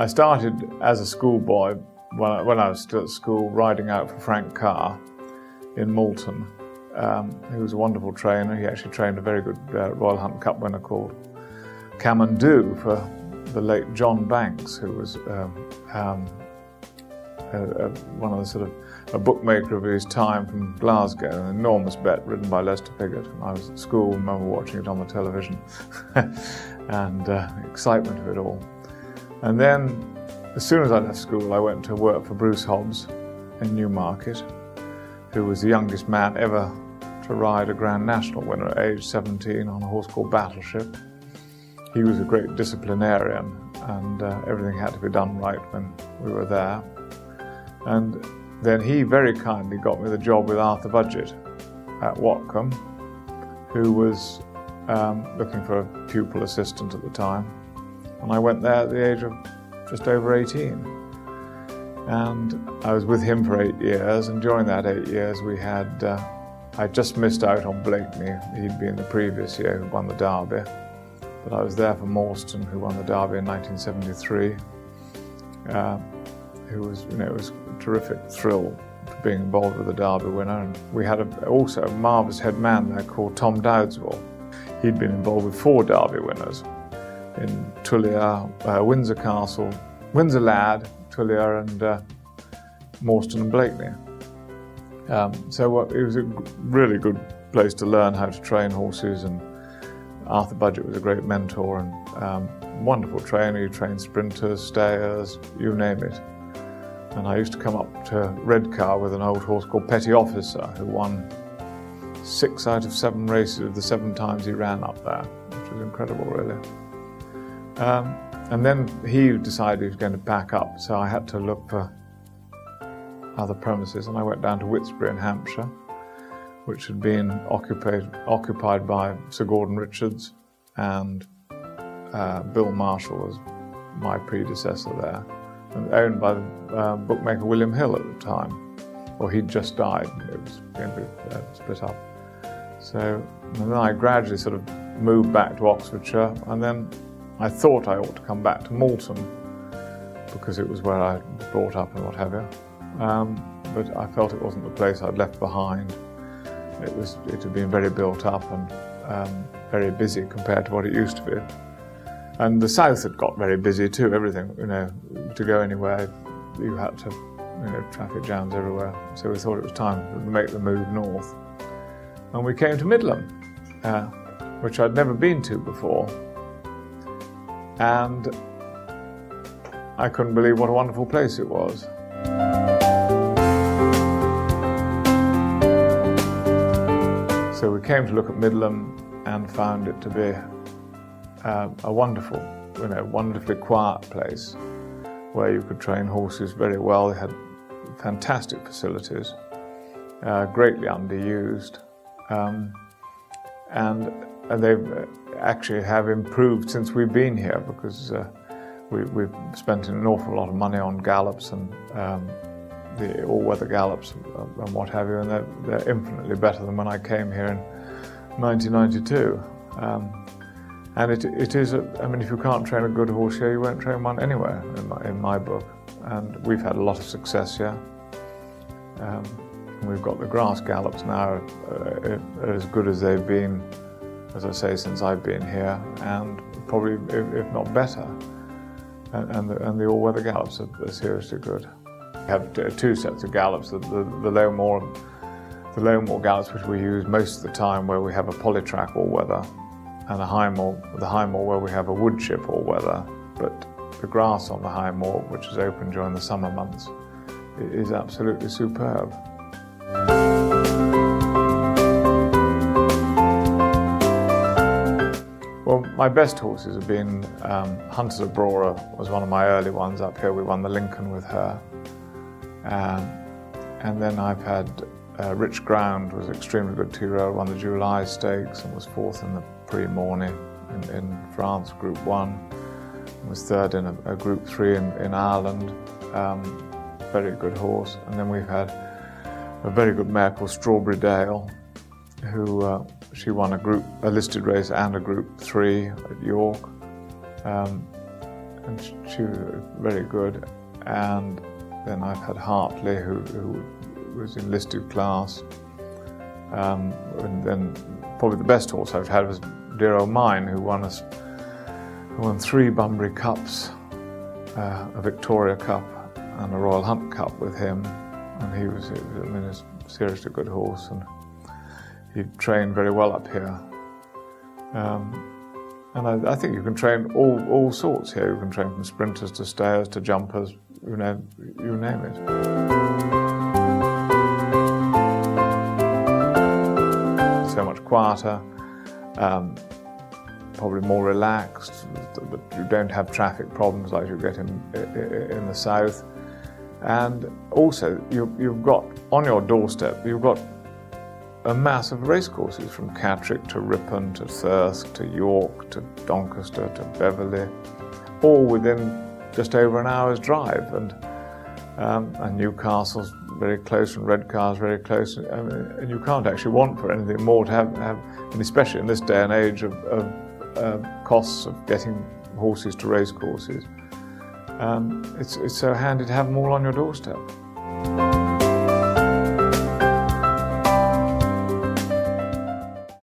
I started as a schoolboy when I was still at school, riding out for Frank Carr in Malton. He was a wonderful trainer. He actually trained a very good Royal Hunt Cup winner called Camandoo for the late John Banks, who was one of the sort of a bookmaker of his time from Glasgow, an enormous bet ridden by Lester Piggott. And I was at school, I remember watching it on the television, and the excitement of it all. And then, as soon as I left school, I went to work for Bruce Hobbs in Newmarket, who was the youngest man ever to ride a Grand National winner at age 17 on a horse called Battleship. He was a great disciplinarian, and everything had to be done right when we were there. And then he very kindly got me the job with Arthur Budgett at Watcombe, who was looking for a pupil assistant at the time. And I went there at the age of just over 18. And I was with him for 8 years, and during that 8 years we had, I just missed out on Blakeney. He'd been the previous year who won the Derby. But I was there for Morstan, who won the Derby in 1973. Who was, it was a terrific thrill to being involved with the Derby winner. And we had also a marvellous head man there called Tom Dowdswell. He'd been involved with 4 Derby winners in Tullier, Windsor Castle, Windsor Lad, Tullier, and Morstan and Blakeney. So it was a really good place to learn how to train horses, and Arthur Budgett was a great mentor and wonderful trainer. He trained sprinters, stayers, you name it. And I used to come up to Redcar with an old horse called Petty Officer, who won 6 out of 7 races the 7 times he ran up there, which was incredible, really. And then he decided he was going to pack up, so I had to look for other premises, and I went down to Whitsbury in Hampshire, which had been occupied by Sir Gordon Richards, and Bill Marshall was my predecessor there, and owned by the bookmaker William Hill at the time. Well, he'd just died, and it was going to be split up. So and then I gradually sort of moved back to Oxfordshire, and then I thought I ought to come back to Malton, because it was where I was brought up and what have you. But I felt it wasn't the place I'd left behind. It had been very built up and very busy compared to what it used to be. And the south had got very busy too. Everything, to go anywhere, you had to, traffic jams everywhere. So we thought it was time to make the move north. And we came to Midland, which I'd never been to before. And I couldn't believe what a wonderful place it was. So we came to look at Midland and found it to be a wonderful, wonderfully quiet place where you could train horses very well. They had fantastic facilities, greatly underused, and they've actually have improved since we've been here, because we've spent an awful lot of money on gallops and the all-weather gallops and what have you, and they're infinitely better than when I came here in 1992. And it is, if you can't train a good horse here, you won't train one anywhere, in my book. And we've had a lot of success here. We've got the grass gallops now as good as they've been, as I say, since I've been here, and probably, if not better. And the all-weather gallops are seriously good. We have 2 sets of gallops, the Lowmore gallops, which we use most of the time, where we have a polytrack all-weather, and the Highmore where we have a wood chip all-weather. But the grass on the Highmore, which is open during the summer months, is absolutely superb. Well, my best horses have been Hunter's Aurora was one of my early ones up here. We won the Lincoln with her. And then I've had Rich Ground was extremely good 2-year-old, won the July Stakes and was 4th in the Prix Morny in France, Group 1, and was 3rd in a Group 3 in Ireland. Very good horse. And then we've had a very good mare called Strawberry Dale, who she won a listed race and a Group 3 at York. and she was very good. And then I've had Hartley, who was in listed class. And then probably the best horse I've had was Dear Old Mine, who won 3 Bunbury Cups, a Victoria Cup and a Royal Hunt Cup with him. And he was, I mean, a seriously good horse, and he trained very well up here. And I think you can train all sorts here. You can train from sprinters to stayers to jumpers, you name it. So much quieter, probably more relaxed, but you don't have traffic problems like you get in the south. And also, you've got on your doorstep, you've got a mass of racecourses from Catterick to Ripon to Thirsk to York to Doncaster to Beverley, all within just over an hour's drive. And Newcastle's very close, and Redcar's very close. I mean, and you can't actually want for anything more to have, and especially in this day and age of costs of getting horses to racecourses. It's so handy to have them all on your doorstep.